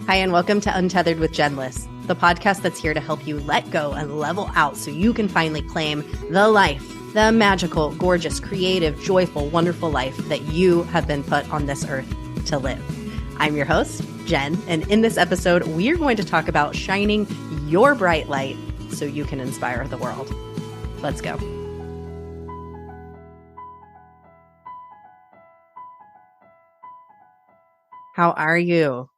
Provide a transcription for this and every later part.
Hi, and welcome to Untethered with Jenless, the podcast that's here to help you let go and level out so you can finally claim the life, the magical, gorgeous, creative, joyful, wonderful life that you have been put on this earth to live. I'm your host, Jen, and in this episode, we're going to talk about shining your bright light so you can inspire the world. Let's go. How are you?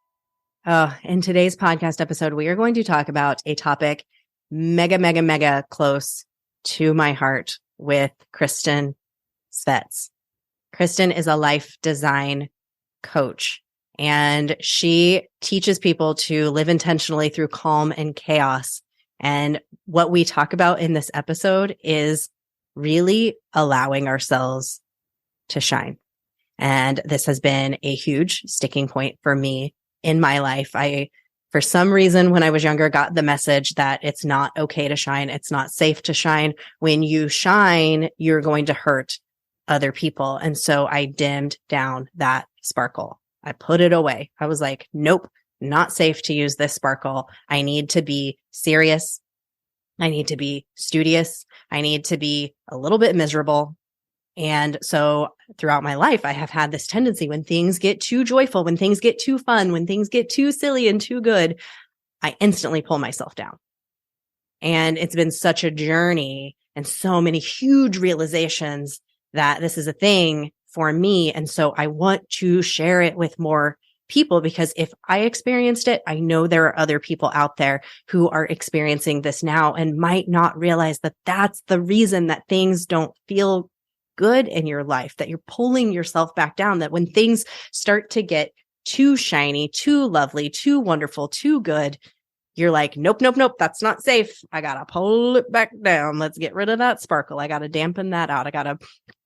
In today's podcast episode, we are going to talk about a topic mega close to my heart with Kristin Svets. Kristin is a life design coach, and she teaches people to live intentionally through calm and chaos. And what we talk about in this episode is really allowing ourselves to shine. And this has been a huge sticking point for me in my life. I, for some reason, when I was younger, got the message that it's not okay to shine. It's not safe to shine. When you shine, you're going to hurt other people. And so I dimmed down that sparkle. I put it away. I was like, nope, not safe to use this sparkle. I need to be serious. I need to be studious. I need to be a little bit miserable. And so throughout my life, I have had this tendency when things get too joyful, when things get too fun, when things get too silly and too good, I instantly pull myself down. And it's been such a journey and so many huge realizations that this is a thing for me. And so I want to share it with more people, because if I experienced it, I know there are other people out there who are experiencing this now and might not realize that that's the reason that things don't feel good in your life, that you're pulling yourself back down, that when things start to get too shiny, too lovely, too wonderful, too good, you're like, nope, that's not safe. I got to pull it back down. Let's get rid of that sparkle. I got to dampen that out. I got to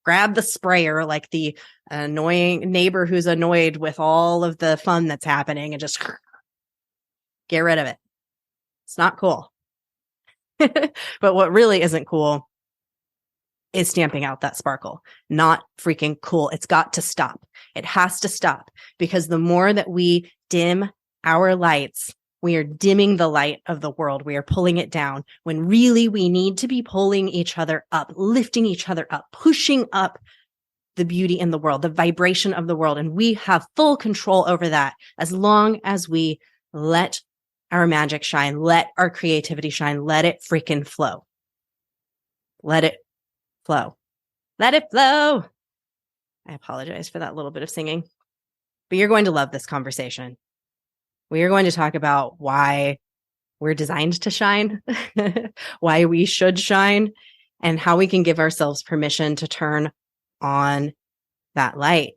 grab the sprayer like the annoying neighbor who's annoyed with all of the fun that's happening and just get rid of it. It's not cool. But what really isn't cool is stamping out that sparkle. Not freaking cool. It's got to stop. It has to stop, because the more that we dim our lights, we are dimming the light of the world. We are pulling it down when really we need to be pulling each other up, lifting each other up, pushing up the beauty in the world, the vibration of the world. And we have full control over that as long as we let our magic shine, let our creativity shine, let it freaking flow. Let it flow. Let it flow. I apologize for that little bit of singing, but you're going to love this conversation. We are going to talk about why we're designed to shine, why we should shine, and how we can give ourselves permission to turn on that light.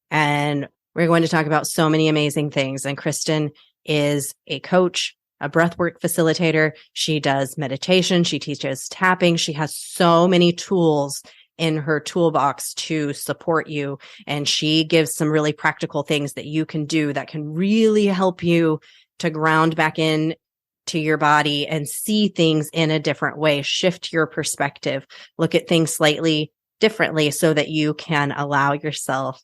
And we're going to talk about so many amazing things. And Kristin is a coach, a breathwork facilitator. She does meditation. She teaches tapping. She has so many tools in her toolbox to support you. And she gives some really practical things that you can do that can really help you to ground back in to your body and see things in a different way, shift your perspective, look at things slightly differently so that you can allow yourself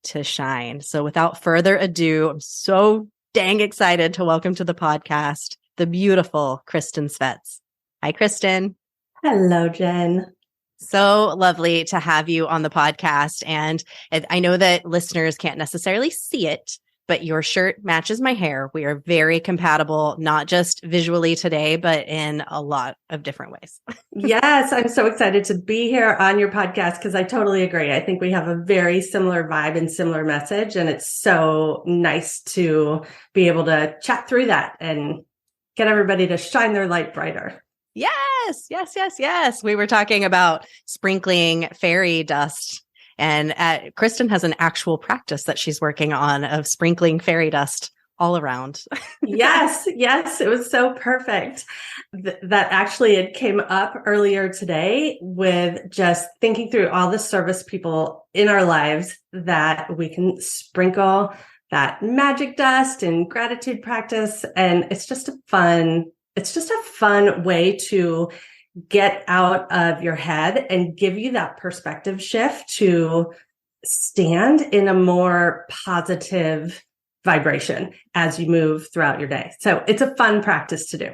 to shine. So without further ado, I'm so dang excited to welcome to the podcast the beautiful Kristin Svets. Hi, Kristin. Hello, Jen. So lovely to have you on the podcast. And I know that listeners can't necessarily see it, but your shirt matches my hair. We are very compatible, not just visually today, but in a lot of different ways. Yes, I'm so excited to be here on your podcast because I totally agree. I think we have a very similar vibe and similar message, and it's so nice to be able to chat through that and get everybody to shine their light brighter. Yes. We were talking about sprinkling fairy dust, and Kristin has an actual practice that she's working on of sprinkling fairy dust all around. Yes. It was so perfect. That actually it came up earlier today with just thinking through all the service people in our lives that we can sprinkle that magic dust and gratitude practice. And it's just a fun way to get out of your head and give you that perspective shift to stand in a more positive vibration as you move throughout your day. So it's a fun practice to do.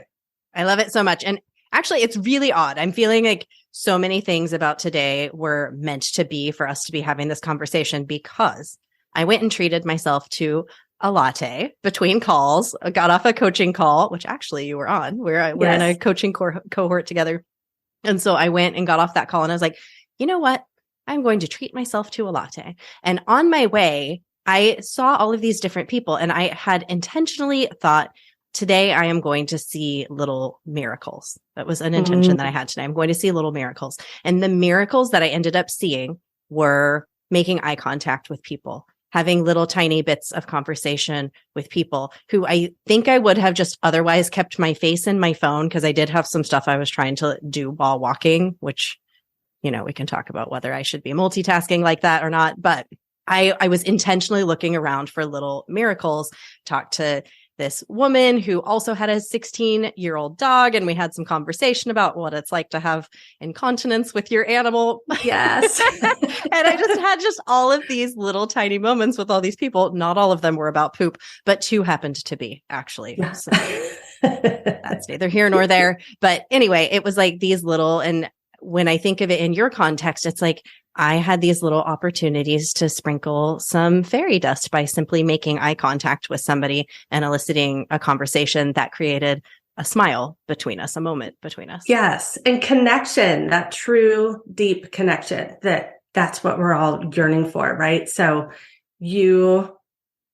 I love it so much. And actually, it's really odd. I'm feeling like so many things about today were meant to be for us to be having this conversation, because I went and treated myself to a latte between calls. I got off a coaching call, which actually you were on, where we're in a coaching cohort together. And so I went and got off that call and I was like, you know what? I'm going to treat myself to a latte. And on my way, I saw all of these different people, and I had intentionally thought, today I am going to see little miracles. That was an intention that I had today. I'm going to see little miracles. And the miracles that I ended up seeing were making eye contact with people, having little tiny bits of conversation with people who I think I would have just otherwise kept my face in my phone, because I did have some stuff I was trying to do while walking, which, you know, we can talk about whether I should be multitasking like that or not. But I was intentionally looking around for little miracles, talked to this woman who also had a 16-year-old dog. And we had some conversation about what it's like to have incontinence with your animal. Yes. And I just had all of these little tiny moments with all these people. Not all of them were about poop, but 2 happened to be, actually. Yeah. So that's neither here nor there. But anyway, it was like these little, and when I think of it in your context, it's like I had these little opportunities to sprinkle some fairy dust by simply making eye contact with somebody and eliciting a conversation that created a smile between us, a moment between us. Yes. And connection, that true, deep connection, that's what we're all yearning for, right? So you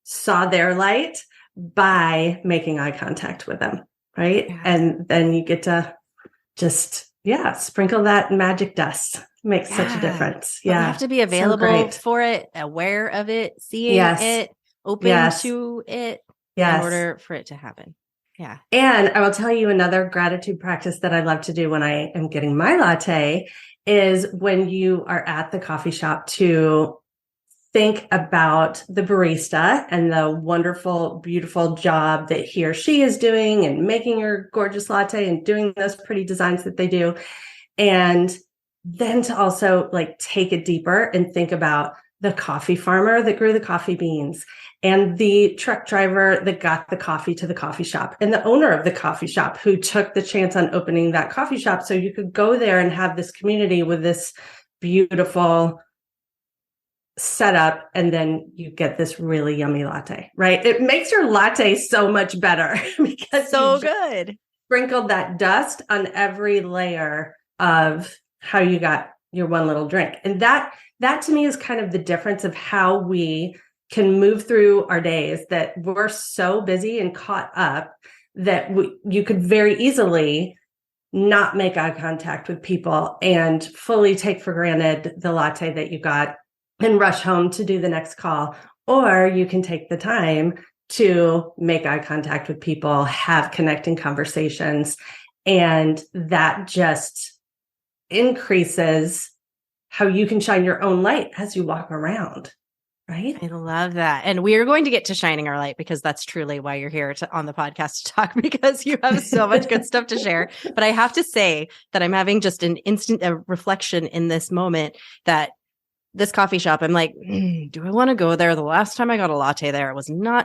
saw their light by making eye contact with them, right? Yeah. And then you get to just, sprinkle that magic dust. Makes such a difference. Yeah. But we have to be available for it, aware of it, seeing it, open to it in order for it to happen. Yeah. And I will tell you another gratitude practice that I love to do when I am getting my latte is when you are at the coffee shop to think about the barista and the wonderful, beautiful job that he or she is doing and making your gorgeous latte and doing those pretty designs that they do. And then to also like take it deeper and think about the coffee farmer that grew the coffee beans and the truck driver that got the coffee to the coffee shop and the owner of the coffee shop who took the chance on opening that coffee shop so you could go there and have this community with this beautiful setup, and then you get this really yummy latte, right? It makes your latte so much better because so good. Sprinkled that dust on every layer of how you got your one little drink. And that to me is kind of the difference of how we can move through our days, that we're so busy and caught up that you could very easily not make eye contact with people and fully take for granted the latte that you got and rush home to do the next call. Or you can take the time to make eye contact with people, have connecting conversations, and that just increases how you can shine your own light as you walk around, right? I love that. And we are going to get to shining our light, because that's truly why you're here on the podcast to talk, because you have so much good stuff to share. But I have to say that I'm having just an instant reflection in this moment that this coffee shop, I'm like, do I want to go there? The last time I got a latte there,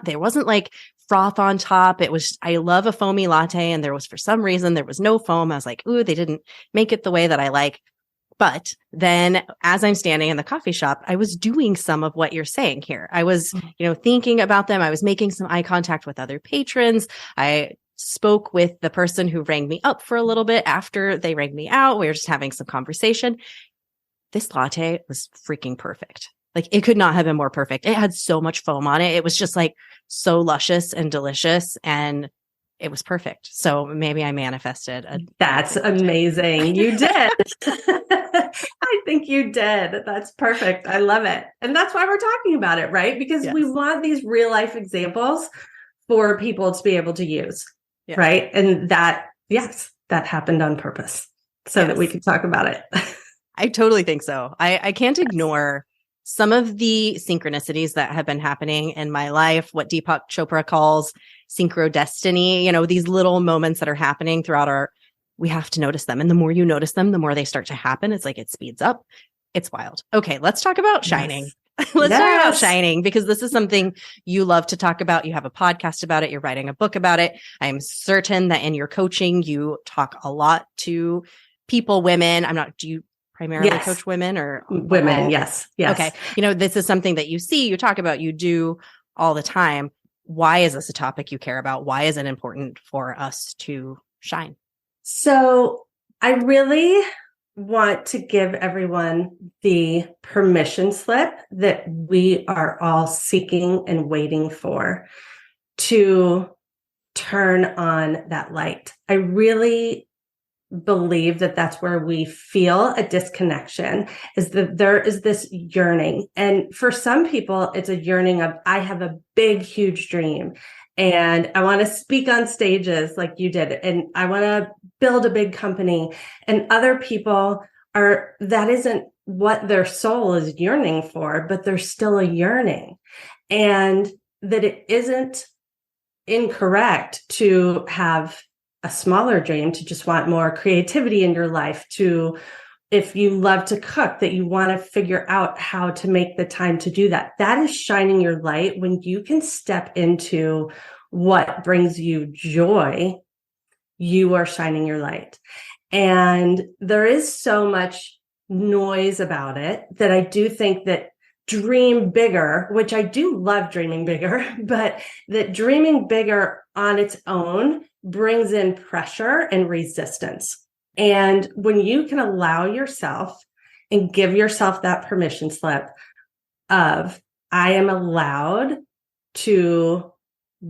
there wasn't like froth on top. I love a foamy latte, and for some reason, there was no foam. I was like, ooh, they didn't make it the way that I like. But then as I'm standing in the coffee shop, I was doing some of what you're saying here. I was, thinking about them. I was making some eye contact with other patrons. I spoke with the person who rang me up for a little bit after they rang me out. We were just having some conversation. This latte was freaking perfect. Like, it could not have been more perfect. It had so much foam on it. It was just like so luscious and delicious, and it was perfect. So maybe I manifested. That's amazing. You did. I think you did. That's perfect. I love it. And that's why we're talking about it, right? Because we want these real life examples for people to be able to use, right? And that happened on purpose so that we could talk about it. I totally think so. I can't ignore some of the synchronicities that have been happening in my life, what Deepak Chopra calls synchrodestiny, these little moments that are happening throughout we have to notice them. And the more you notice them, the more they start to happen. It's like it speeds up. It's wild. Okay, let's talk about shining. Let's talk about Yes. shining, because this is something you love to talk about. You have a podcast about it. You're writing a book about it. I'm certain that in your coaching, you talk a lot to people, women. Do you primarily Yes. coach women or Women? all? Yes. Yes. Okay. This is something that you see, you talk about, you do all the time. Why is this a topic you care about? Why is it important for us to shine? So I really want to give everyone the permission slip that we are all seeking and waiting for to turn on that light. I really believe that that's where we feel a disconnection, is that there is this yearning. And for some people, it's a yearning of, I have a big, huge dream and I want to speak on stages like you did. And I want to build a big company. And other people that isn't what their soul is yearning for, but there's still a yearning. And that it isn't incorrect to have a smaller dream, to just want more creativity in your life, to, if you love to cook, that you want to figure out how to make the time to do that. That is shining your light. When you can step into what brings you joy, you are shining your light. And there is so much noise about it that I do think that dream bigger, which I do love dreaming bigger, but that dreaming bigger on its own brings in pressure and resistance. And when you can allow yourself and give yourself that permission slip of, I am allowed to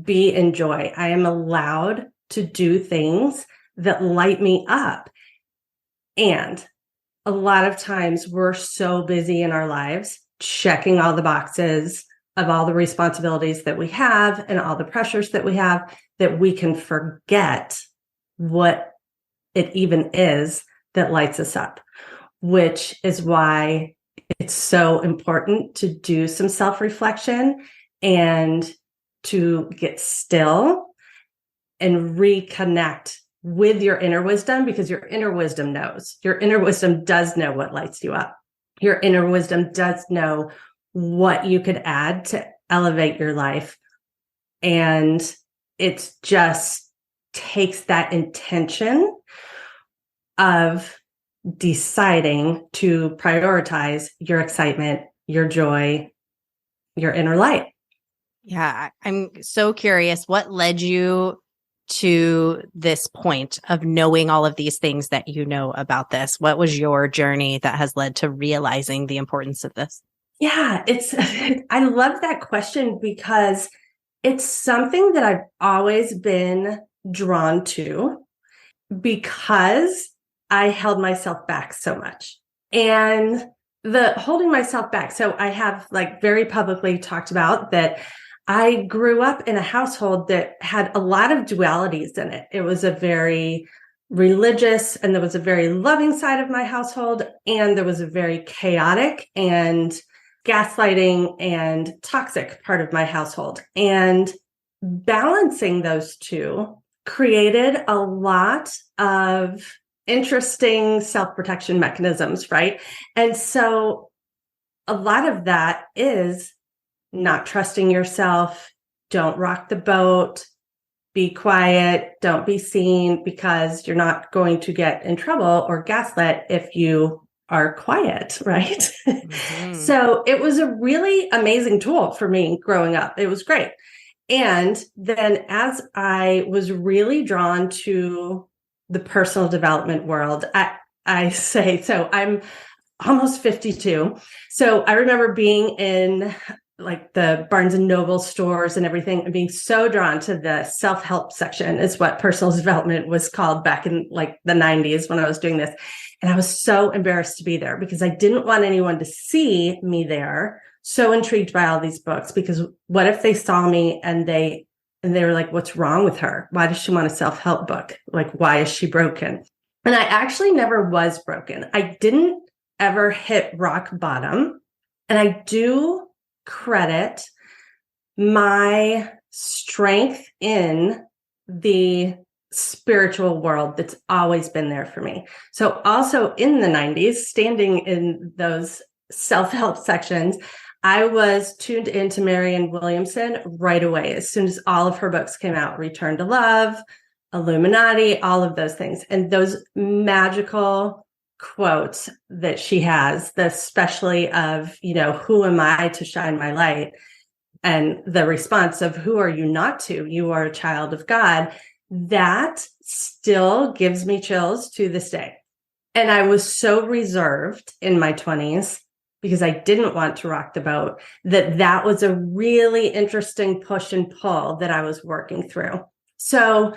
be in joy. I am allowed to do things that light me up. And a lot of times we're so busy in our lives, checking all the boxes of all the responsibilities that we have and all the pressures that we have, that we can forget what it even is that lights us up, which is why it's so important to do some self-reflection and to get still and reconnect with your inner wisdom, because your inner wisdom knows. Your inner wisdom does know what lights you up. Your inner wisdom does know what you could add to elevate your life. And it just takes that intention of deciding to prioritize your excitement, your joy, your inner light. Yeah, I'm so curious. What led you to this point of knowing all of these things that you know about this? What was your journey that has led to realizing the importance of this? Yeah, I love that question, because it's something that I've always been drawn to, because I held myself back so much. And the holding myself back. So I have very publicly talked about that I grew up in a household that had a lot of dualities in it. It was a very religious, and there was a very loving side of my household, and there was a very chaotic and gaslighting and toxic part of my household. And balancing those two created a lot of interesting self-protection mechanisms, right? And so a lot of that is not trusting yourself, don't rock the boat, be quiet, don't be seen, because you're not going to get in trouble or gaslit if you are quiet, right? Mm-hmm. So it was a really amazing tool for me growing up. It was great. And then as I was really drawn to the personal development world, I say, so I'm almost 52. So I remember being in the Barnes and Noble stores and everything, and being so drawn to the self-help section, is what personal development was called back in the 90s when I was doing this. And I was so embarrassed to be there, because I didn't want anyone to see me there, so intrigued by all these books, because what if they saw me and they were like, what's wrong with her? Why does she want a self-help book? Why is she broken? And I actually never was broken. I didn't ever hit rock bottom. And I do credit my strength in the spiritual world that's always been there for me. So also in the 90s, standing in those self-help sections, I was tuned into Marianne Williamson right away. As soon as all of her books came out, Return to Love, Illuminati, all of those things. And those magical quotes that she has, especially of, who am I to shine my light? And the response of, who are you not to? You are a child of God. That still gives me chills to this day. And I was so reserved in my 20s because I didn't want to rock the boat, that was a really interesting push and pull that I was working through. So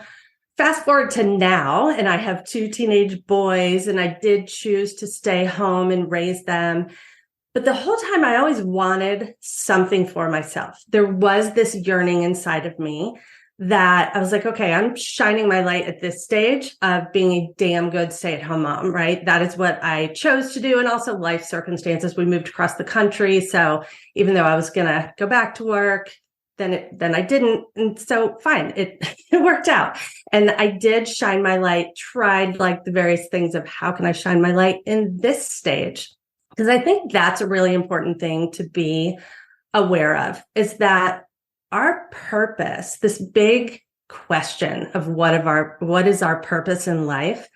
fast forward to now, and I have 2 teenage boys, and I did choose to stay home and raise them. But the whole time I always wanted something for myself. There was this yearning inside of me that I was like, okay, I'm shining my light at this stage of being a damn good stay-at-home mom, right? That is what I chose to do. And also life circumstances. We moved across the country. So even though I was going to go back to work, then I didn't. And so fine, it worked out. And I did shine my light, tried like the various things of how can I shine my light in this stage? Because I think that's a really important thing to be aware of, is that our purpose, this big question of what is our purpose in life,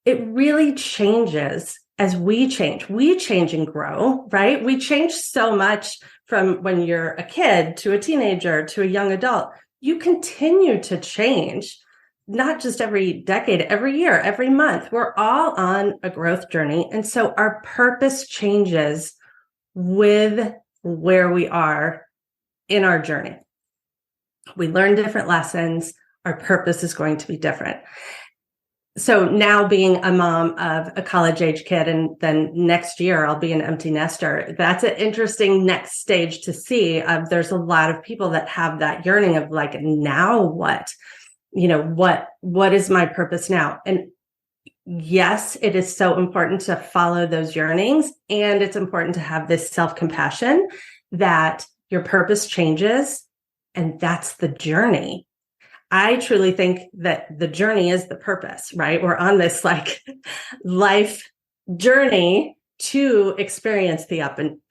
it really changes as we change. We change and grow, right? We change so much from when you're a kid to a teenager to a young adult. You continue to change, not just every decade, every year, every month. We're all on a growth journey. And so our purpose changes with where we are in our journey. We learn different lessons. Our purpose is going to be different. So now being a mom of a college age kid, and then next year I'll be an empty nester. That's an interesting next stage to see. There's a lot of people that have that yearning of like, now what? What is my purpose now? And yes, it is so important to follow those yearnings. And it's important to have this self-compassion that your purpose changes. And that's the journey. I truly think that the journey is the purpose, right? We're on this like life journey to experience the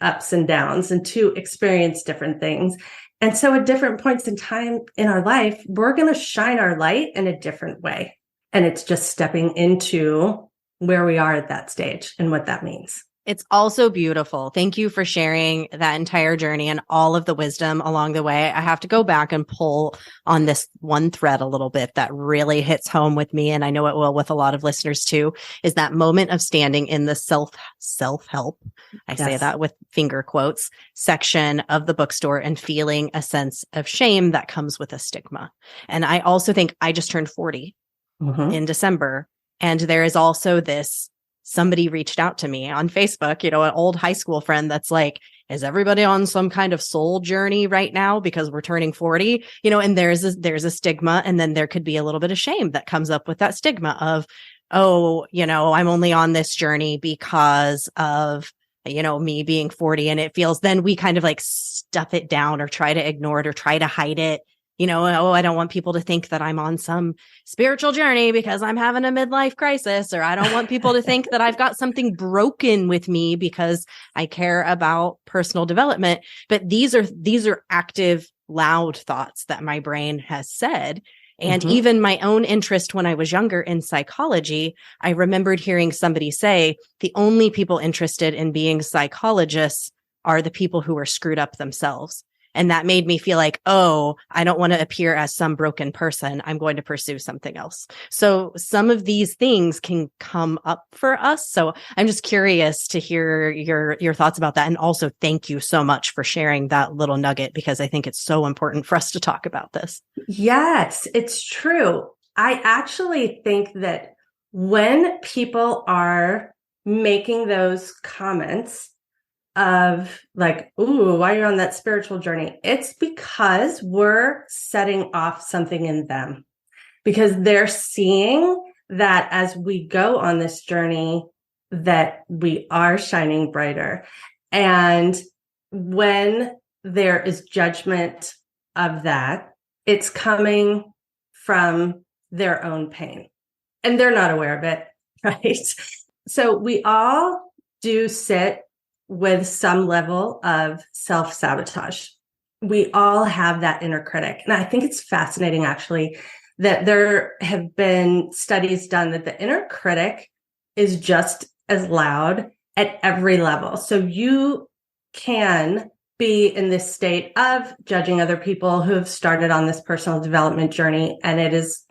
ups and downs and to experience different things. And so at different points in time in our life, we're going to shine our light in a different way. And it's just stepping into where we are at that stage and what that means. It's also beautiful. Thank you for sharing that entire journey and all of the wisdom along the way. I have to go back and pull on this one thread a little bit that really hits home with me. And I know it will with a lot of listeners too, is that moment of standing in the self-help. I say that with finger quotes section of the bookstore and feeling a sense of shame that comes with a stigma. And I also think I just turned 40 in December. And there is also this, somebody reached out to me on Facebook, an old high school friend that's like, is everybody on some kind of soul journey right now because we're turning 40? And there's a stigma. And then there could be a little bit of shame that comes up with that stigma of, oh, I'm only on this journey because of, me being 40. And it feels, then we kind of like stuff it down or try to ignore it or try to hide it. Oh, I don't want people to think that I'm on some spiritual journey because I'm having a midlife crisis, or I don't want people to think that I've got something broken with me because I care about personal development. But these are active, loud thoughts that my brain has said. And even my own interest when I was younger in psychology, I remembered hearing somebody say the only people interested in being psychologists are the people who are screwed up themselves. And that made me feel like, oh, I don't want to appear as some broken person. I'm going to pursue something else. So some of these things can come up for us. So I'm just curious to hear your thoughts about that. And also thank you so much for sharing that little nugget, because I think it's so important for us to talk about this. Yes, it's true. I actually think that when people are making those comments of like, ooh, why are you on that spiritual journey? It's because we're setting off something in them, because they're seeing that as we go on this journey, that we are shining brighter. And when there is judgment of that, it's coming from their own pain and they're not aware of it, right? So we all do sit with some level of self-sabotage. We all have that inner critic. And I think it's fascinating, actually, that there have been studies done that the inner critic is just as loud at every level. So you can be in this state of judging other people who have started on this personal development journey. And it is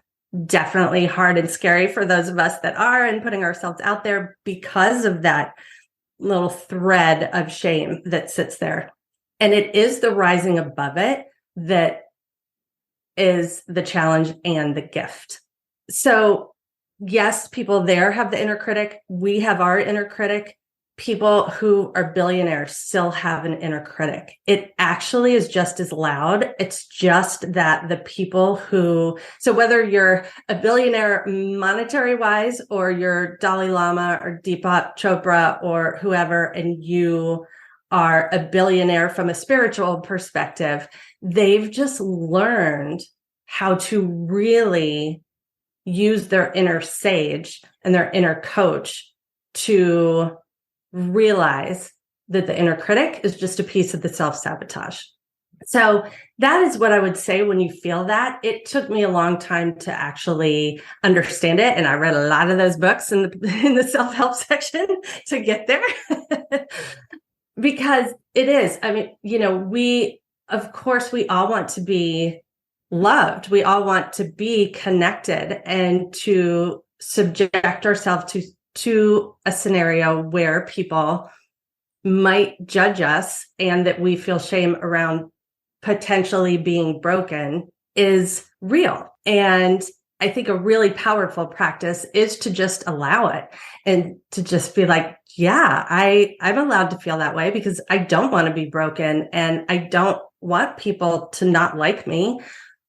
definitely hard and scary for those of us that are, and putting ourselves out there because of that little thread of shame that sits there. And it is the rising above it that is the challenge and the gift. So yes, people there have the inner critic. We have our inner critic. People who are billionaires still have an inner critic. It actually is just as loud. It's just that the people so whether you're a billionaire monetary wise, or you're Dalai Lama or Deepak Chopra or whoever, and you are a billionaire from a spiritual perspective, they've just learned how to really use their inner sage and their inner coach to realize that the inner critic is just a piece of the self-sabotage. So that is what I would say when you feel that. It took me a long time to actually understand it. And I read a lot of those books in the self-help section to get there. Because it is, I mean, of course, we all want to be loved. We all want to be connected, and to subject ourselves to a scenario where people might judge us and that we feel shame around potentially being broken is real. And I think a really powerful practice is to just allow it and to just be like, yeah, I'm allowed to feel that way because I don't want to be broken and I don't want people to not like me,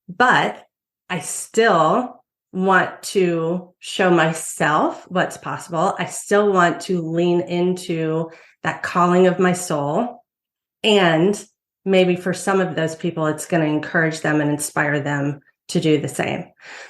but I still want to show myself what's possible. I still want to lean into that calling of my soul. And maybe for some of those people, it's going to encourage them and inspire them to do the same.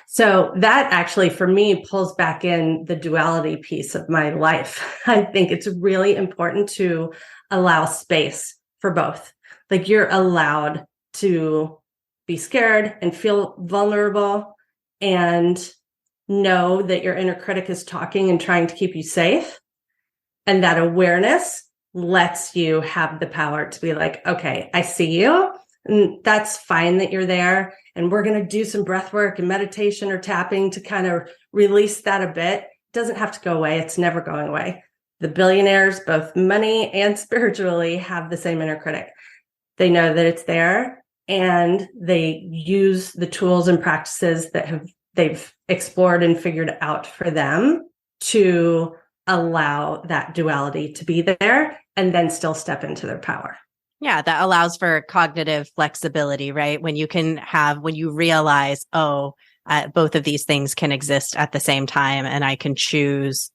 So that actually, for me, pulls back in the duality piece of my life. I think it's really important to allow space for both. Like, you're allowed to be scared and feel vulnerable and know that your inner critic is talking and trying to keep you safe. And that awareness lets you have the power to be like, okay, I see you. And that's fine that you're there. And we're going to do some breath work and meditation or tapping to kind of release that a bit. It doesn't have to go away. It's never going away. The billionaires, both money and spiritually, have the same inner critic. They know that it's there, and they use the tools and practices that they've explored and figured out for them to allow that duality to be there and then still step into their power. Yeah, that allows for cognitive flexibility, right? When you realize, both of these things can exist at the same time and I can choose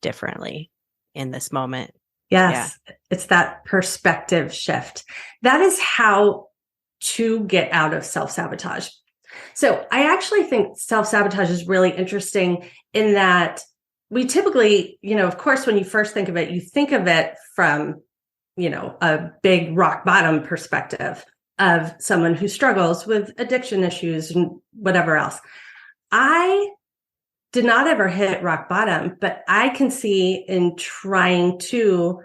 differently in this moment. Yes, yeah. It's that perspective shift. That is how to get out of self-sabotage. So I actually think self-sabotage is really interesting in that we typically, of course, when you first think of it, you think of it from a big rock bottom perspective of someone who struggles with addiction issues and whatever else. I did not ever hit rock bottom, but I can see in trying to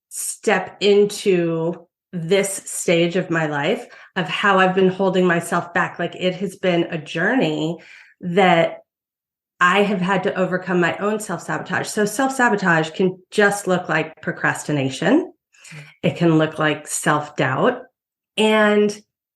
step into this stage of my life of how I've been holding myself back. Like, it has been a journey that I have had to overcome my own self-sabotage. So self-sabotage can just look like procrastination. It can look like self-doubt. And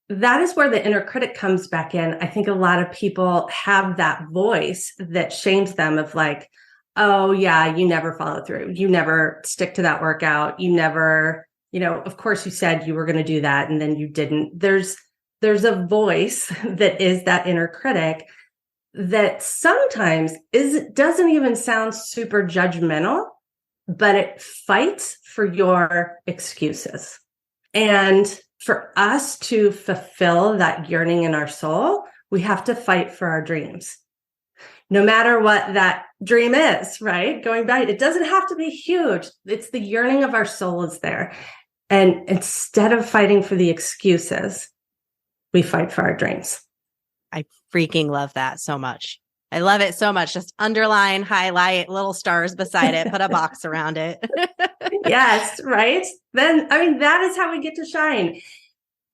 that is where the inner critic comes back in. I think a lot of people have that voice that shames them of like, oh yeah, you never follow through. You never stick to that workout. You never, of course you said you were going to do that and then you didn't. There's a voice that is that inner critic that sometimes doesn't even sound super judgmental, but it fights for your excuses. And for us to fulfill that yearning in our soul, we have to fight for our dreams. no matter what that dream is, right? Going back, it doesn't have to be huge. It's the yearning of our soul is there. And instead of fighting for the excuses, we fight for our dreams. I freaking love that so much. I love it so much. Just underline, highlight, little stars beside it, put a box around it. Yes, right? Then, I mean, that is how we get to shine.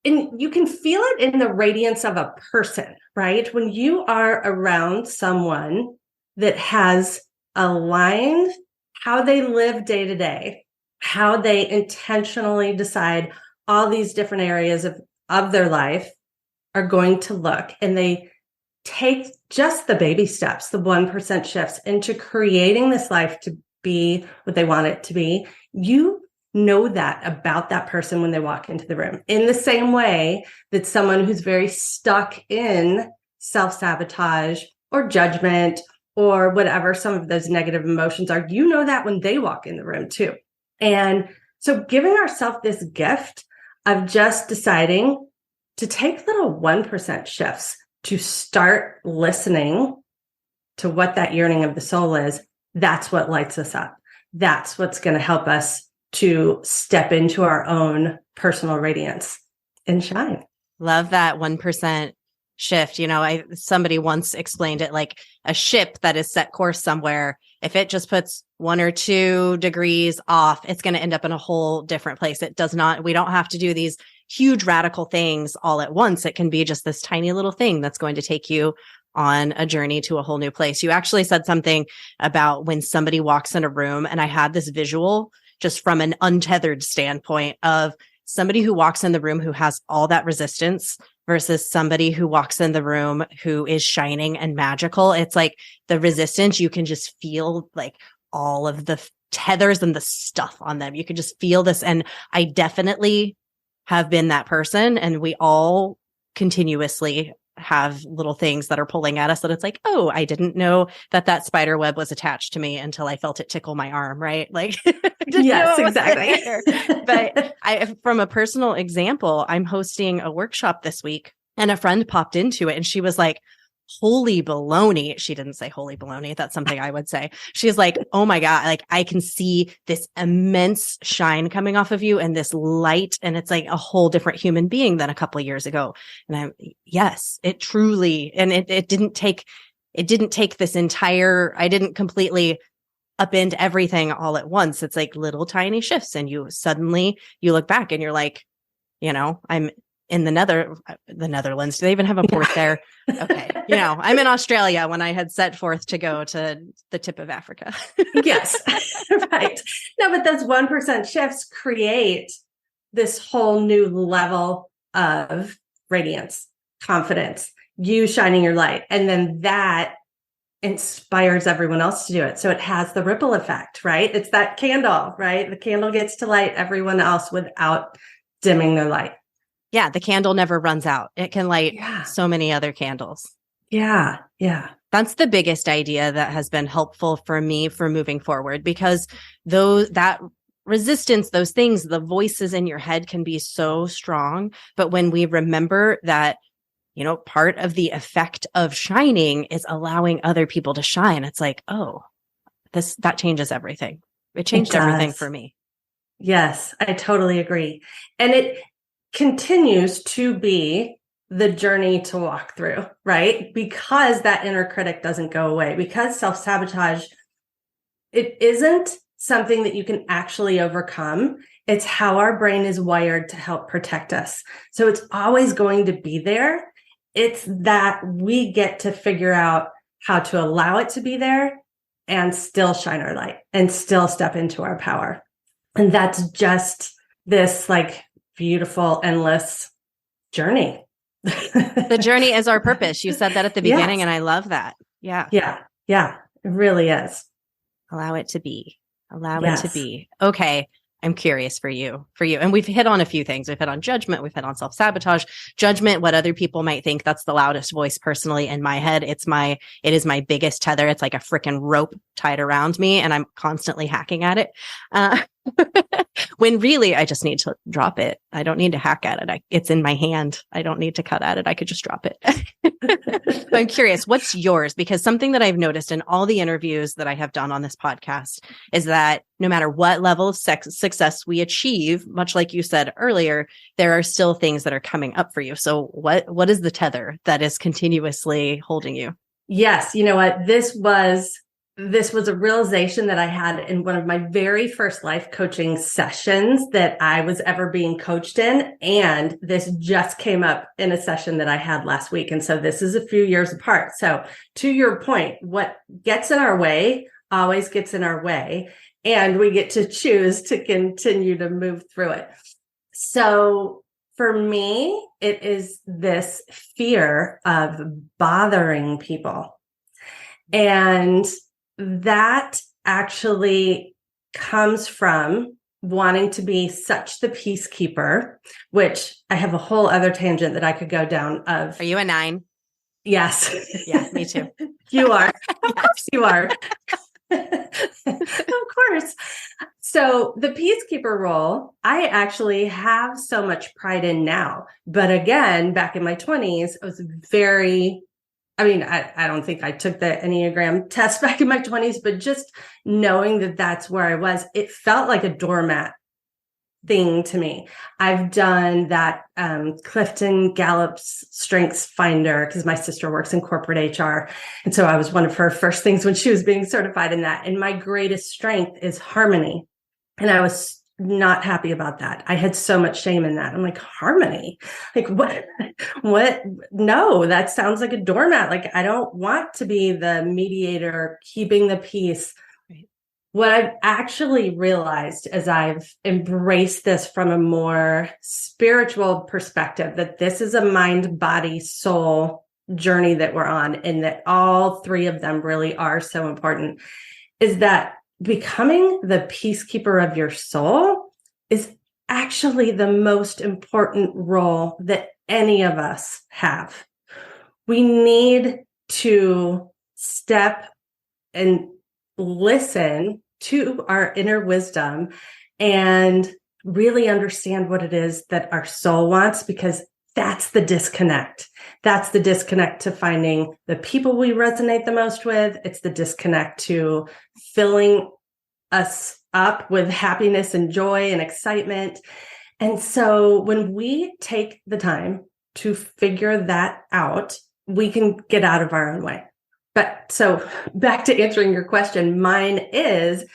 And you can feel it in the radiance of a person, right? When you are around someone that has aligned how they live day to day, how they intentionally decide all these different areas of their life are going to look, and they take just the baby steps, the 1% shifts into creating this life to be what they want it to be. You know that about that person when they walk into the room, in the same way that someone who's very stuck in self-sabotage or judgment or whatever some of those negative emotions are, you know that when they walk in the room too. And so giving ourselves this gift of just deciding to take little 1% shifts to start listening to what that yearning of the soul is, that's what lights us up. That's what's going to help us to step into our own personal radiance and shine. Love that 1% shift. You know, somebody once explained it like a ship that is set course somewhere. If it just puts 1 or 2 degrees off, it's going to end up in a whole different place. We don't have to do these huge radical things all at once. It can be just this tiny little thing that's going to take you on a journey to a whole new place. You actually said something about when somebody walks in a room, and I had this visual just from an untethered standpoint of somebody who walks in the room who has all that resistance versus somebody who walks in the room who is shining and magical. It's like the resistance, you can just feel like all of the tethers and the stuff on them. You can just feel this. And I definitely have been that person. And we all continuously have little things that are pulling at us that it's like, oh, I didn't know that spider web was attached to me until I felt it tickle my arm, right? Like, yes, exactly. But from a personal example, I'm hosting a workshop this week and a friend popped into it and she was like, holy baloney. She didn't say holy baloney. That's something I would say. She's like, oh my God, like I can see this immense shine coming off of you and this light. And it's like a whole different human being than a couple of years ago. And yes, it truly, and it didn't take this entire, I didn't completely upend everything all at once. It's like little tiny shifts. And you look back and you're like, you know, I'm in the Netherlands. Do they even have a port there? Okay. You know, I'm in Australia when I had set forth to go to the tip of Africa. Yes. Right. No, but those 1% shifts create this whole new level of radiance, confidence, you shining your light. And then that inspires everyone else to do it. So it has the ripple effect, right? It's that candle, right? The candle gets to light everyone else without dimming their light. Yeah, the candle never runs out. It can light so many other candles. Yeah, yeah. That's the biggest idea that has been helpful for me for moving forward, because that resistance, those things, the voices in your head can be so strong. But when we remember that, you know, part of the effect of shining is allowing other people to shine, it's like, oh, that changes everything. It changed everything for me. Yes, I totally agree. And it continues to be the journey to walk through, right? Because that inner critic doesn't go away, because self-sabotage, it isn't something that you can actually overcome. It's how our brain is wired to help protect us. So it's always going to be there. It's that we get to figure out how to allow it to be there and still shine our light and still step into our power. And that's just this like beautiful, endless journey. The journey is our purpose. You said that at the beginning, and I love that. Yeah. Yeah. Yeah. It really is. Allow it to be. Allow it to be. Okay. I'm curious for you. And we've hit on a few things. We've hit on judgment. We've hit on self-sabotage. Judgment, what other people might think, that's the loudest voice personally in my head. It is my biggest tether. It's like a freaking rope tied around me and I'm constantly hacking at it. When really I just need to drop it. I don't need to hack at it. It's in my hand. I don't need to cut at it. I could just drop it. I'm curious, what's yours? Because something that I've noticed in all the interviews that I have done on this podcast is that no matter what level of success we achieve, much like you said earlier, there are still things that are coming up for you. So what is the tether that is continuously holding you? Yes. You know what? This was a realization that I had in one of my very first life coaching sessions that I was ever being coached in. And this just came up in a session that I had last week. And so this is a few years apart. So to your point, what gets in our way always gets in our way, and we get to choose to continue to move through it. So for me, it is this fear of bothering people. And that actually comes from wanting to be such the peacekeeper, which I have a whole other tangent that I could go down of. Are you a 9? Yes. Yeah, me too. You are. Of course you are. Of course. So the peacekeeper role, I actually have so much pride in now. But again, back in my 20s, I was I don't think I took the Enneagram test back in my 20s, but just knowing that that's where I was, it felt like a doormat thing to me. I've done that Clifton Gallup's Strengths Finder because my sister works in corporate HR. And so I was one of her first things when she was being certified in that. And my greatest strength is harmony. And I was not happy about that. I had so much shame in that. I'm like, harmony? Like what? No, that sounds like a doormat. Like I don't want to be the mediator, keeping the peace. Right. What I've actually realized as I've embraced this from a more spiritual perspective, that this is a mind, body, soul journey that we're on, and that all three of them really are so important, is that becoming the peacekeeper of your soul is actually the most important role that any of us have. We need to step and listen to our inner wisdom and really understand what it is that our soul wants, because that's the disconnect. That's the disconnect to finding the people we resonate the most with. It's the disconnect to filling us up with happiness and joy and excitement. And so when we take the time to figure that out, we can get out of our own way. But so back to answering your question, mine is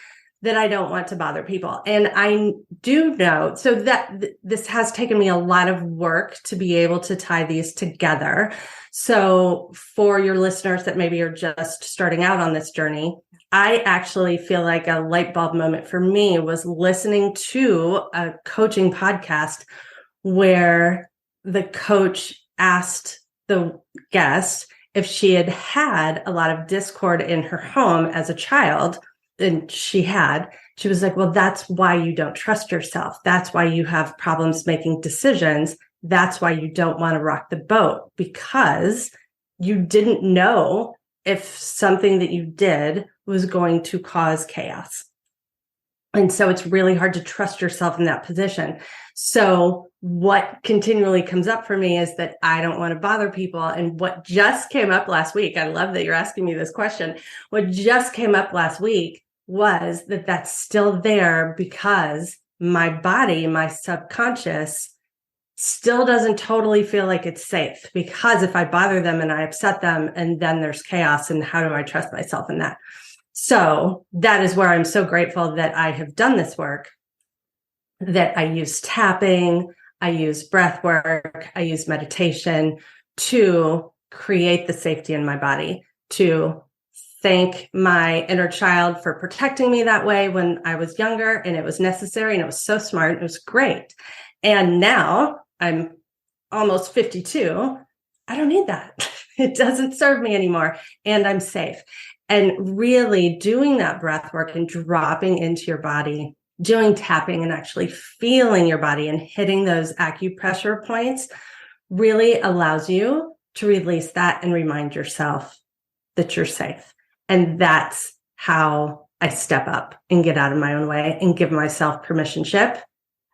that I don't want to bother people. And I do know, so that this has taken me a lot of work to be able to tie these together. So for your listeners that maybe are just starting out on this journey, I actually feel like a light bulb moment for me was listening to a coaching podcast where the coach asked the guest if she had had a lot of discord in her home as a child. And she was like, well, that's why you don't trust yourself. That's why you have problems making decisions. That's why you don't want to rock the boat, because you didn't know if something that you did was going to cause chaos. And so it's really hard to trust yourself in that position. So what continually comes up for me is that I don't want to bother people. And what just came up last week, I love that you're asking me this question. What just came up last week was that that's still there because my body, my subconscious, still doesn't totally feel like it's safe, because if I bother them and I upset them and then there's chaos, and how do I trust myself in that? So that is where I'm so grateful that I have done this work, that I use tapping, I use breath work, I use meditation to create the safety in my body, to thank my inner child for protecting me that way when I was younger, and it was necessary, and it was so smart. It was great. And now I'm almost 52. I don't need that. It doesn't serve me anymore, and I'm safe. And really doing that breath work and dropping into your body, doing tapping and actually feeling your body and hitting those acupressure points really allows you to release that and remind yourself that you're safe. And that's how I step up and get out of my own way and give myself permission slip.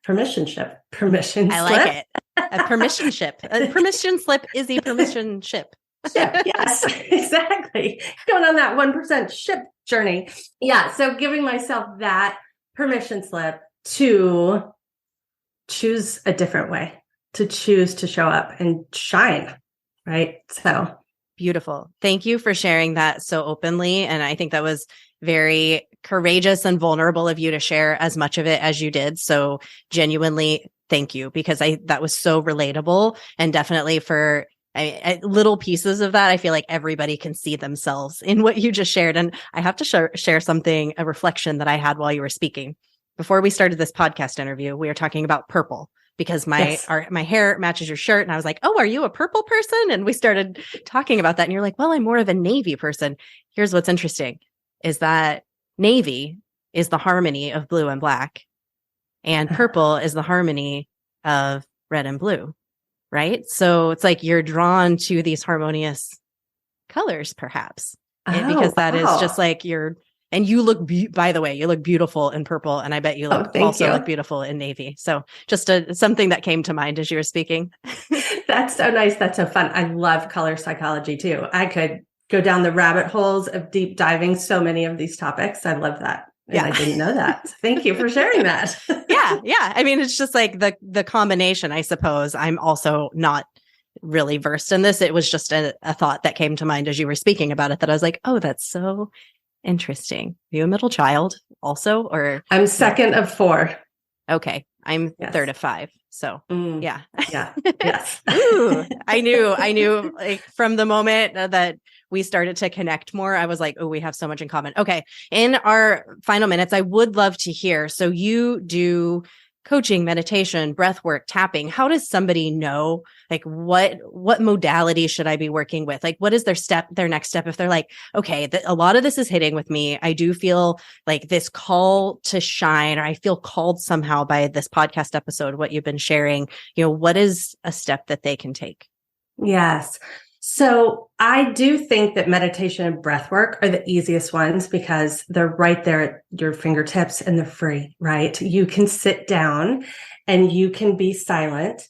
I like it. A permission ship. A permission slip is a permission ship. Ship. Yes, exactly. Going on that 1% ship journey. Yeah. So giving myself that permission slip to choose a different way, to choose to show up and shine. Right. So beautiful. Thank you for sharing that so openly. And I think that was very courageous and vulnerable of you to share as much of it as you did. So genuinely, thank you, because that was so relatable, and definitely for little pieces of that, I feel like everybody can see themselves in what you just shared. And I have to share something, a reflection that I had while you were speaking. Before we started this podcast interview, we were talking about purple, because my hair matches your shirt. And I was like, oh, are you a purple person? And we started talking about that. And you're like, well, I'm more of a navy person. Here's what's interesting is that navy is the harmony of blue and black, and purple is the harmony of red and blue. Right. So it's like you're drawn to these harmonious colors, perhaps, because that is just like and you look, by the way, you look beautiful in purple. And I bet you look look beautiful in navy. So just something that came to mind as you were speaking. That's so nice. That's so fun. I love color psychology too. I could go down the rabbit holes of deep diving so many of these topics. I love that. And I didn't know that. Thank you for sharing that. Yeah. I mean, it's just like the combination, I suppose. I'm also not really versed in this. It was just a thought that came to mind as you were speaking about it, that I was like, oh, that's so interesting. Are you a middle child also? Or I'm second of 4. Okay. I'm third of 5. So yeah. Yes. Ooh, I knew like from the moment that we started to connect more, I was like, oh, we have so much in common. Okay. In our final minutes, I would love to hear. So you do coaching, meditation, breath work, tapping. How does somebody know, like, what modality should I be working with? Like, what is their next step? If they're like, okay, a lot of this is hitting with me. I do feel like this call to shine, or I feel called somehow by this podcast episode, what you've been sharing, what is a step that they can take? Yes. So I do think that meditation and breath work are the easiest ones, because they're right there at your fingertips and they're free, right? You can sit down and you can be silent,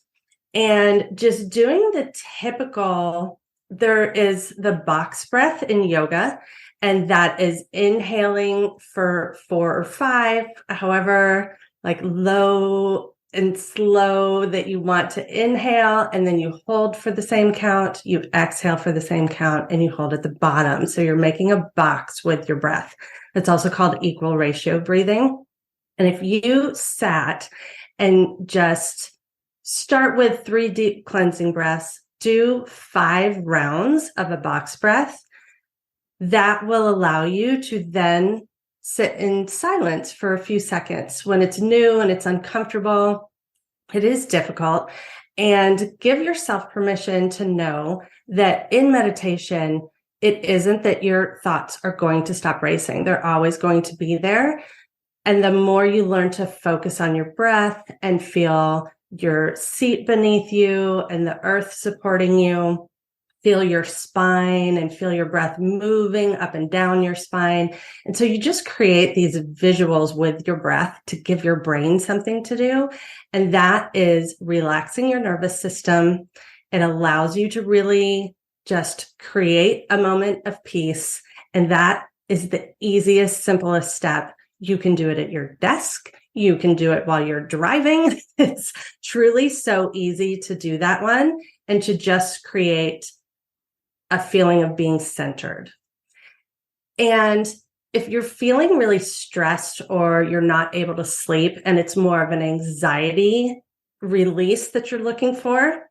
and just doing the typical, there is the box breath in yoga, and that is inhaling for 4 or 5, however, like low and slow that you want to inhale, and then you hold for the same count, you exhale for the same count, and you hold at the bottom. So you're making a box with your breath. It's also called equal ratio breathing. And if you sat and just start with 3 deep cleansing breaths, do 5 rounds of a box breath, that will allow you to then sit in silence for a few seconds. When it's new and it's uncomfortable, it is difficult. And give yourself permission to know that in meditation, it isn't that your thoughts are going to stop racing. They're always going to be there. And the more you learn to focus on your breath and feel your seat beneath you and the earth supporting you, feel your spine and feel your breath moving up and down your spine. And so you just create these visuals with your breath to give your brain something to do. And that is relaxing your nervous system. It allows you to really just create a moment of peace. And that is the easiest, simplest step. You can do it at your desk. You can do it while you're driving. It's truly so easy to do that one and to just create a feeling of being centered. And if you're feeling really stressed or you're not able to sleep and it's more of an anxiety release that you're looking for,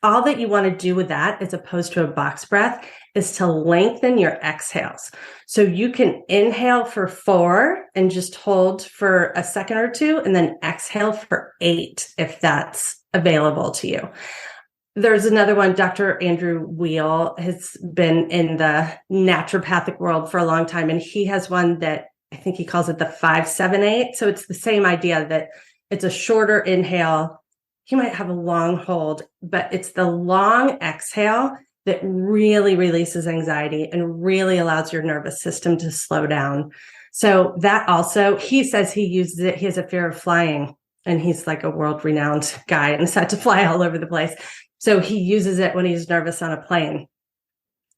all that you want to do with that, as opposed to a box breath, is to lengthen your exhales. So you can inhale for 4 and just hold for a second or 2, and then exhale for 8 if that's available to you. There's another one, Dr. Andrew Weil has been in the naturopathic world for a long time, and he has one that I think he calls it the 5-7-8. So it's the same idea that it's a shorter inhale. He might have a long hold, but it's the long exhale that really releases anxiety and really allows your nervous system to slow down. So that also, he says he uses it. He has a fear of flying, and he's like a world-renowned guy and has had to fly all over the place. So he uses it when he's nervous on a plane.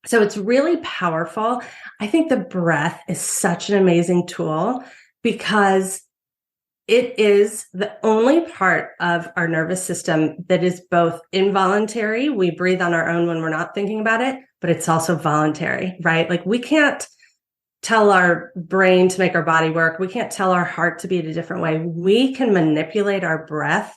So it's really powerful. I think the breath is such an amazing tool because it is the only part of our nervous system that is both involuntary. We breathe on our own when we're not thinking about it, but it's also voluntary, right? Like we can't tell our brain to make our body work. We can't tell our heart to beat a different way. We can manipulate our breath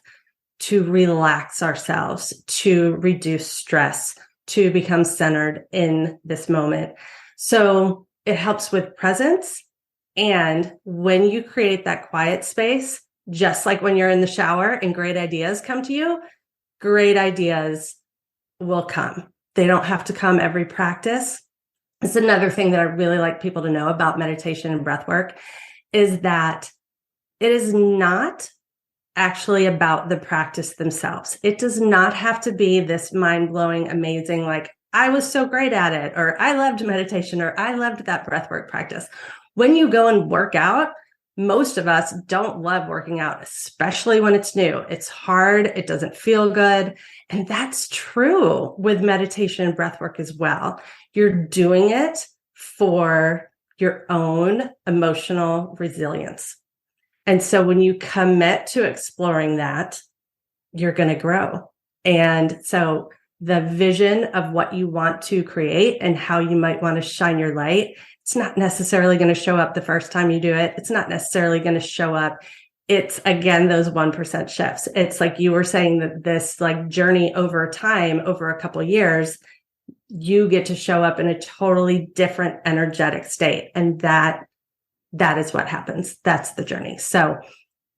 to relax ourselves, to reduce stress, to become centered in this moment. So it helps with presence. And when you create that quiet space, just like when you're in the shower and great ideas come to you, great ideas will come. They don't have to come every practice. It's another thing that I really like people to know about meditation and breath work is that it is not actually about the practice themselves. It does not have to be this mind-blowing, amazing, like, I was so great at it, or I loved meditation, or I loved that breathwork practice. When you go and work out, most of us don't love working out, especially when it's new. It's hard. It doesn't feel good. And that's true with meditation and breathwork as well. You're doing it for your own emotional resilience. And so when you commit to exploring that, you're going to grow. And so the vision of what you want to create and how you might want to shine your light, it's not necessarily going to show up the first time you do it. It's not necessarily going to show up. It's, again, those 1% shifts. It's like you were saying that this like journey over time, over a couple of years, you get to show up in a totally different energetic state. And that is what happens. That's the journey. So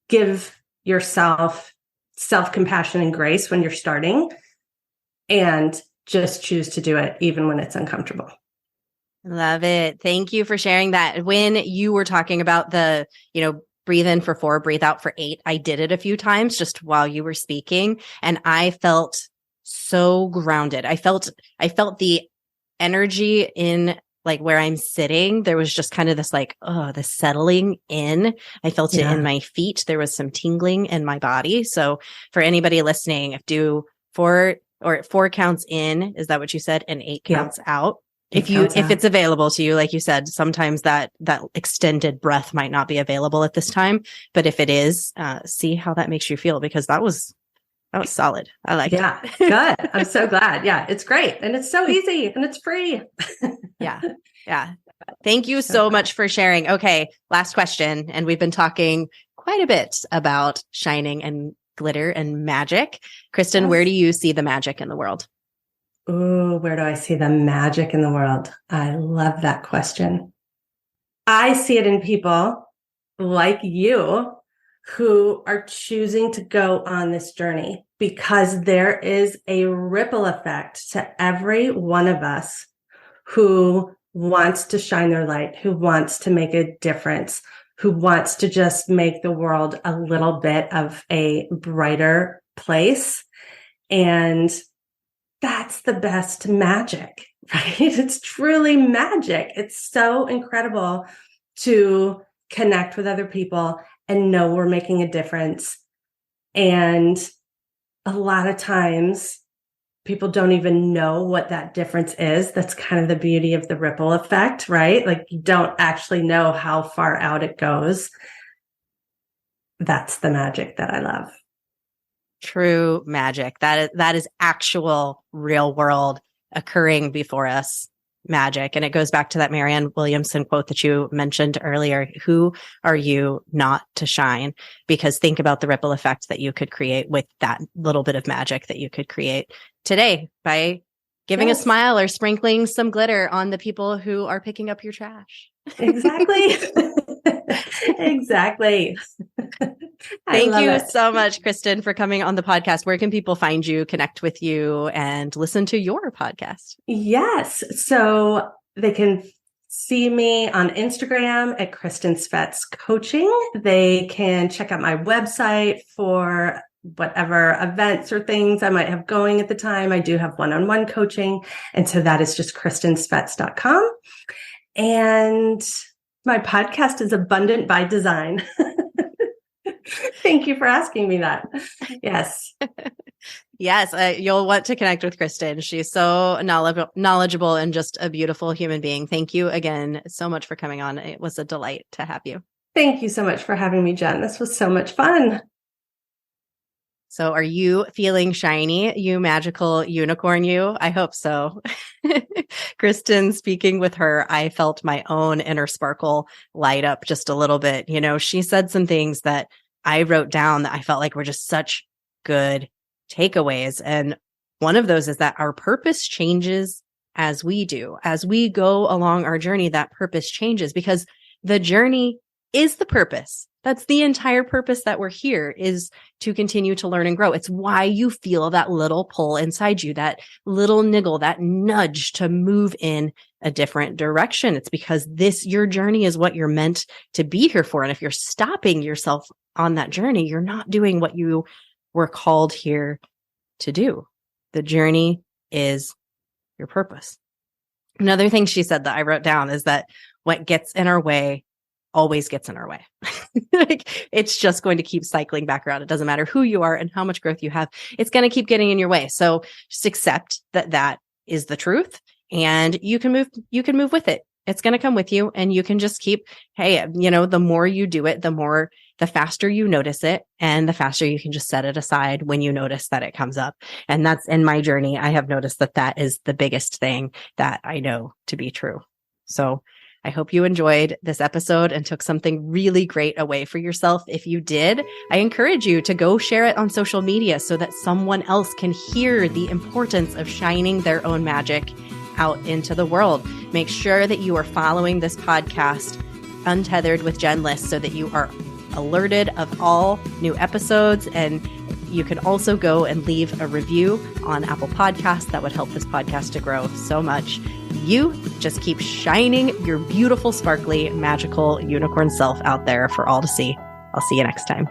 give yourself self-compassion and grace when you're starting, and just choose to do it even when it's uncomfortable. Love it. Thank you for sharing that. When you were talking about the, breathe in for 4, breathe out for 8, I did it a few times just while you were speaking, and I felt so grounded. I felt the energy in like where I'm sitting. There was just kind of this like, the settling in. I felt it in my feet. There was some tingling in my body. So for anybody listening, do 4 counts in, is that what you said? And 8 counts out. If it's available to you, like you said, sometimes that extended breath might not be available at this time, but if it is, see how that makes you feel, because that was solid. I like it. Yeah, good. I'm so glad. Yeah, it's great. And it's so easy and it's free. Yeah. Thank you so much for sharing. Okay. Last question. And we've been talking quite a bit about shining and glitter and magic. Kristin, where do you see the magic in the world? Ooh, where do I see the magic in the world? I love that question. I see it in people like you who are choosing to go on this journey, because there is a ripple effect to every one of us who wants to shine their light, who wants to make a difference, who wants to just make the world a little bit of a brighter place. And that's the best magic, right? It's truly magic. It's so incredible to connect with other people and know we're making a difference. And a lot of times people don't even know what that difference is. That's kind of the beauty of the ripple effect, right? Like you don't actually know how far out it goes. That's the magic that I love. True magic. That is actual real world occurring before us magic. And it goes back to that Marianne Williamson quote that you mentioned earlier. Who are you not to shine? Because think about the ripple effect that you could create with that little bit of magic that you could create today by giving a smile or sprinkling some glitter on the people who are picking up your trash. Exactly. Exactly. Thank you so much, Kristin, for coming on the podcast. Where can people find you, connect with you, and listen to your podcast? Yes. So they can see me on Instagram at Kristin Svets Coaching. They can check out my website for whatever events or things I might have going at the time. I do have one-on-one coaching. And so that is just kristinsvets.com. And My podcast is abundant by design. Thank you for asking me that. Yes. Yes, you'll want to connect with Kristin. She's so knowledgeable and just a beautiful human being. Thank you again so much for coming on. It was a delight to have you. Thank you so much for having me, Jen. This was so much fun. So are you feeling shiny, you magical unicorn you? I hope so. Kristin, speaking with her, I felt my own inner sparkle light up just a little bit. You know, she said some things that I wrote down that I felt like were just such good takeaways. And one of those is that our purpose changes as we do. As we go along our journey, that purpose changes because the journey is the purpose. That's the entire purpose that we're here, is to continue to learn and grow. It's why you feel that little pull inside you, that little niggle, that nudge to move in a different direction. It's because your journey is what you're meant to be here for. And if you're stopping yourself on that journey, you're not doing what you were called here to do. The journey is your purpose. Another thing she said that I wrote down is that what gets in our way always gets in our way. Like, it's just going to keep cycling back around. It doesn't matter who you are and how much growth you have. It's going to keep getting in your way. So just accept that that is the truth, and you can move with it. It's going to come with you, and you can just keep, hey, the more you do it, the faster you notice it, and the faster you can just set it aside when you notice that it comes up. And that's in my journey. I have noticed that that is the biggest thing that I know to be true. So I hope you enjoyed this episode and took something really great away for yourself. If you did, I encourage you to go share it on social media so that someone else can hear the importance of shining their own magic out into the world. Make sure that you are following this podcast, Untethered with Jen List, so that you are alerted of all new episodes. And you can also go and leave a review on Apple Podcasts. That would help this podcast to grow so much. You just keep shining your beautiful, sparkly, magical unicorn self out there for all to see. I'll see you next time.